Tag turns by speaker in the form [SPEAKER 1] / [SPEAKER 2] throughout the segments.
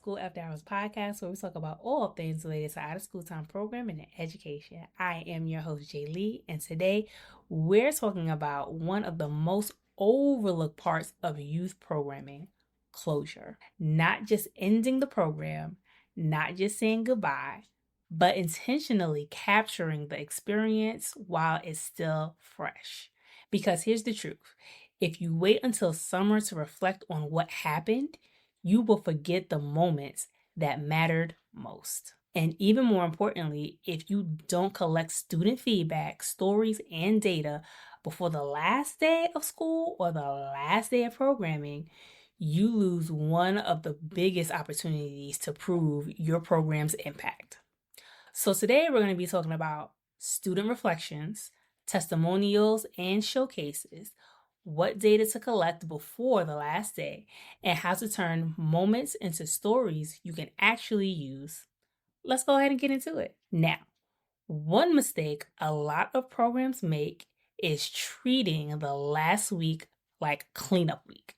[SPEAKER 1] School After Hours podcast, where we talk about all things related to out of school time programming and education. I am your host, Jay Lee, and today we're talking about one of the most overlooked parts of youth programming: closure. Not just ending the program, not just saying goodbye, but intentionally capturing the experience while it's still fresh. Because here's the truth: if you wait until summer to reflect on what happened, you will forget the moments that mattered most. And even more importantly, if you don't collect student feedback, stories, and data before the last day of school or the last day of programming, you lose one of the biggest opportunities to prove your program's impact. So today we're going to be talking about student reflections, testimonials, and showcases, what data to collect before the last day, and how to turn moments into stories you can actually use. Let's go ahead and get into it. Now, one mistake a lot of programs make is treating the last week like cleanup week.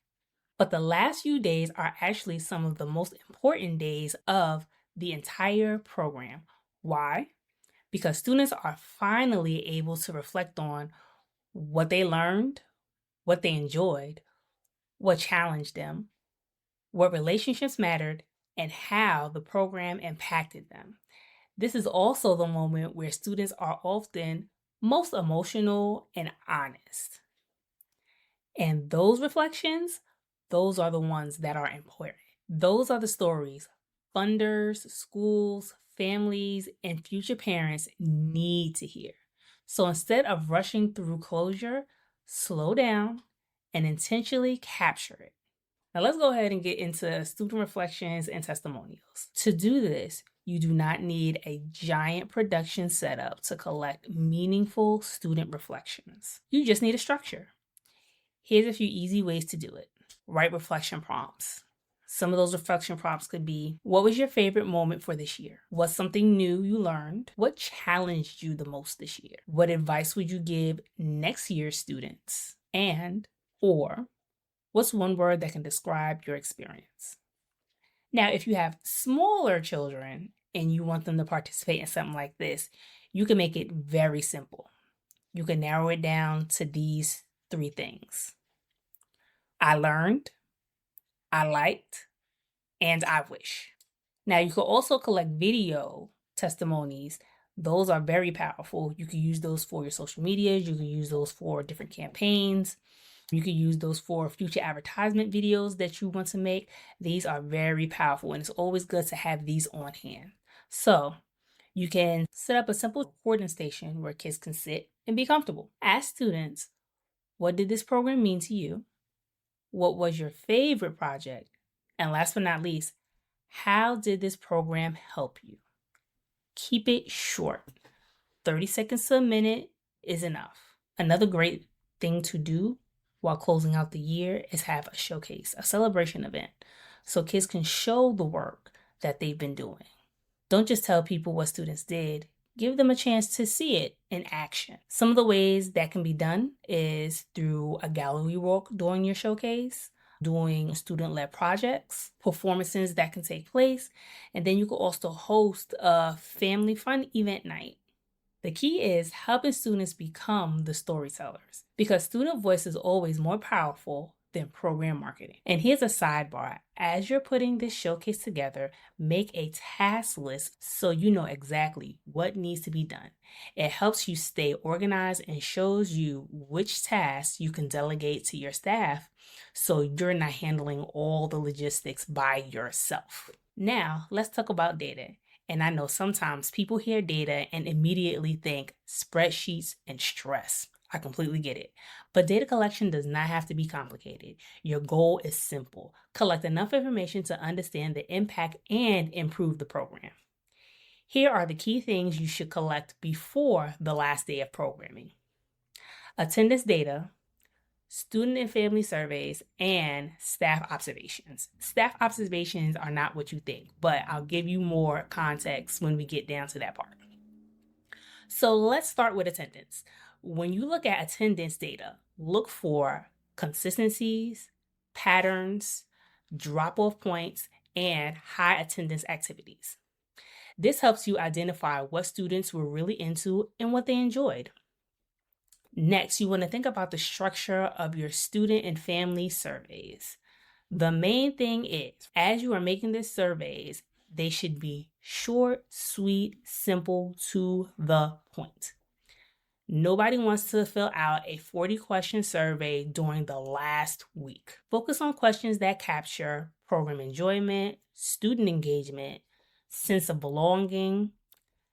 [SPEAKER 1] But the last few days are actually some of the most important days of the entire program. Why? Because students are finally able to reflect on what they learned, what they enjoyed, what challenged them, what relationships mattered, and how the program impacted them. This is also the moment where students are often most emotional and honest. And those reflections, those are the ones that are important. Those are the stories funders, schools, families, and future parents need to hear. So instead of rushing through closure, slow down and intentionally capture it. Now let's go ahead and get into student reflections and testimonials. To do this, you do not need a giant production setup to collect meaningful student reflections. You just need a structure. Here's a few easy ways to do it. Write reflection prompts. Some of those reflection prompts could be: what was your favorite moment for this year? What's something new you learned? What challenged you the most this year? What advice would you give next year's students? Or what's one word that can describe your experience? Now, if you have smaller children and you want them to participate in something like this, you can make it very simple. You can narrow it down to these 3 things: I learned, I liked, and I wish. Now, you can also collect video testimonies. Those are very powerful. You can use those for your social medias. You can use those for different campaigns. You can use those for future advertisement videos that you want to make. These are very powerful, and it's always good to have these on hand. So you can set up a simple recording station where kids can sit and be comfortable. Ask students, what did this program mean to you? What was your favorite project? And last but not least, how did this program help you? Keep it short. 30 seconds to a minute is enough. Another great thing to do while closing out the year is have a showcase, a celebration event, so kids can show the work that they've been doing. Don't just tell people what students did. Give them a chance to see it in action. Some of the ways that can be done is through a gallery walk during your showcase, doing student-led projects, performances that can take place, and then you can also host a family fun event night. The key is helping students become the storytellers, because student voice is always more powerful than program marketing. And here's a sidebar: as you're putting this showcase together, make a task list so you know exactly what needs to be done. It helps you stay organized and shows you which tasks you can delegate to your staff, so you're not handling all the logistics by yourself. Now, let's talk about data. And I know sometimes people hear data and immediately think spreadsheets and stress. I completely get it. But data collection does not have to be complicated. Your goal is simple: collect enough information to understand the impact and improve the program. Here are the key things you should collect before the last day of programming: attendance data, student and family surveys, and staff observations. Staff observations are not what you think, but I'll give you more context when we get down to that part. So let's start with attendance. When you look at attendance data, look for consistencies, patterns, drop-off points, and high attendance activities. This helps you identify what students were really into and what they enjoyed. Next, you want to think about the structure of your student and family surveys. The main thing is, as you are making these surveys, they should be short, sweet, simple, to the point. Nobody wants to fill out a 40-question survey during the last week. Focus on questions that capture program enjoyment, student engagement, sense of belonging,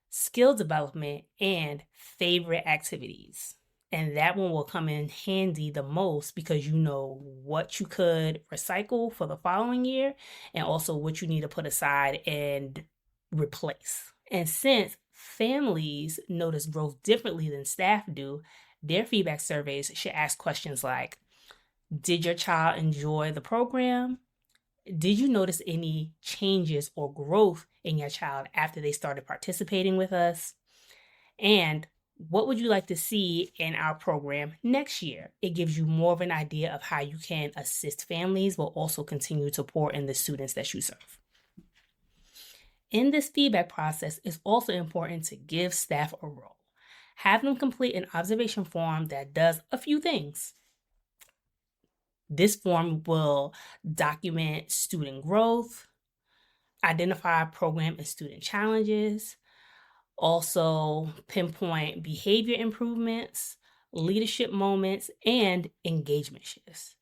[SPEAKER 1] skill development, and favorite activities. And that one will come in handy the most because you know what you could recycle for the following year and also what you need to put aside and replace. And since families notice growth differently than staff do, their feedback surveys should ask questions like, did your child enjoy the program? Did you notice any changes or growth in your child after they started participating with us? And what would you like to see in our program next year? It gives you more of an idea of how you can assist families while also continue to pour in the students that you serve. In this feedback process, it's also important to give staff a role. Have them complete an observation form that does a few things. This form will document student growth, identify program and student challenges, also pinpoint behavior improvements, leadership moments, and engagement shifts.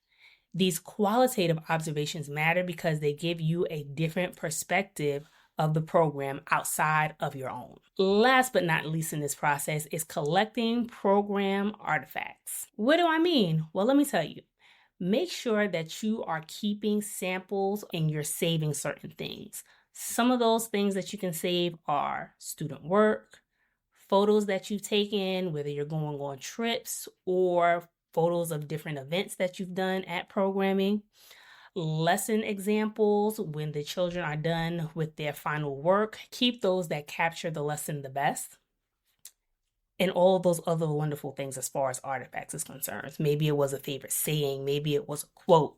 [SPEAKER 1] These qualitative observations matter because they give you a different perspective of the program outside of your own. Last but not least in this process is collecting program artifacts. What do I mean? Well, let me tell you. Make sure that you are keeping samples and you're saving certain things. Some of those things that you can save are student work, photos that you've taken, whether you're going on trips or photos of different events that you've done at programming, lesson examples when the children are done with their final work. Keep those that capture the lesson the best. And all those other wonderful things as far as artifacts is concerned. Maybe it was a favorite saying, maybe it was a quote,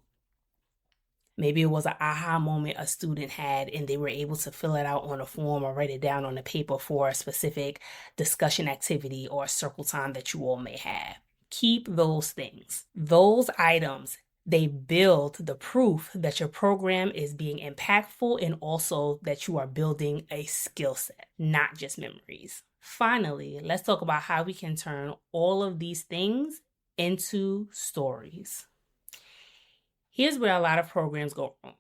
[SPEAKER 1] maybe it was an aha moment a student had and they were able to fill it out on a form or write it down on a paper for a specific discussion activity or circle time that you all may have. Keep those things. Those items, they build the proof that your program is being impactful and also that you are building a skill set, not just memories. Finally, let's talk about how we can turn all of these things into stories. Here's where a lot of programs go wrong.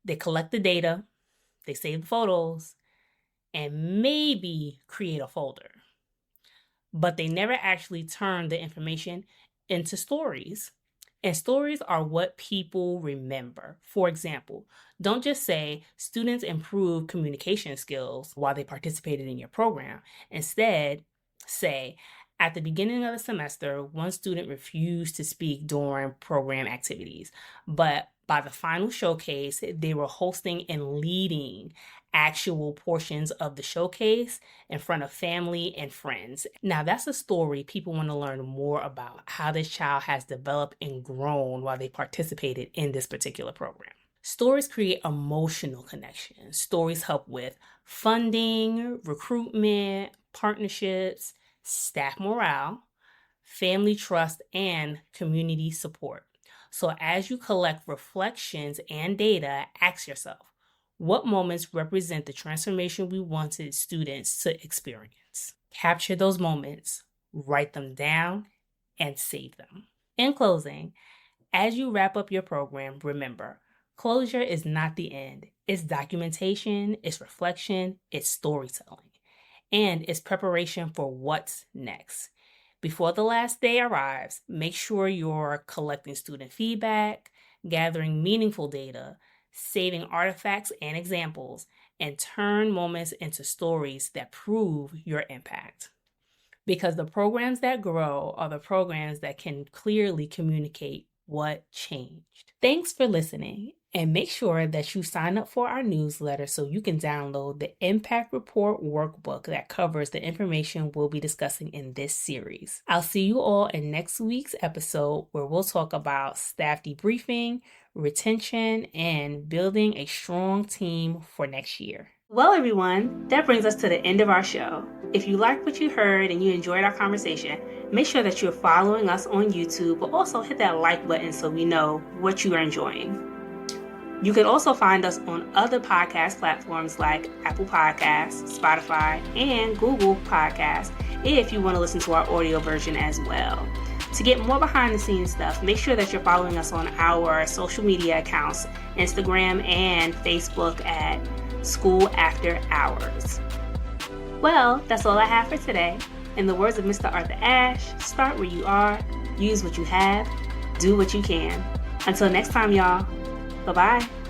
[SPEAKER 1] They collect the data, they save the photos, and maybe create a folder. But they never actually turn the information into stories. And stories are what people remember. For example, don't just say students improved communication skills while they participated in your program. Instead, say, at the beginning of the semester, one student refused to speak during program activities, but by the final showcase, they were hosting and leading actual portions of the showcase in front of family and friends. Now, that's a story people want to learn more about, how this child has developed and grown while they participated in this particular program. Stories create emotional connections. Stories help with funding, recruitment, partnerships, staff morale, family trust, and community support. So as you collect reflections and data, ask yourself, what moments represent the transformation we wanted students to experience? Capture those moments, write them down, and save them. In closing, as you wrap up your program, remember, closure is not the end. It's documentation, it's reflection, it's storytelling, and it's preparation for what's next. Before the last day arrives, make sure you're collecting student feedback, gathering meaningful data, saving artifacts and examples, and turn moments into stories that prove your impact. Because the programs that grow are the programs that can clearly communicate what changed. Thanks for listening, and make sure that you sign up for our newsletter so you can download the Impact Report workbook that covers the information we'll be discussing in this series. I'll see you all in next week's episode where we'll talk about staff debriefing, retention, and building a strong team for next year. Well, everyone, that brings us to the end of our show. If you liked what you heard and you enjoyed our conversation, make sure that you're following us on YouTube, but also hit that like button so we know what you are enjoying. You can also find us on other podcast platforms like Apple Podcasts, Spotify, and Google Podcasts if you want to listen to our audio version as well. To get more behind the scenes stuff, make sure that you're following us on our social media accounts, Instagram and Facebook at School After Hours. Well, that's all I have for today. In the words of Mr. Arthur Ashe, start where you are, use what you have, do what you can. Until next time, y'all. Bye-bye.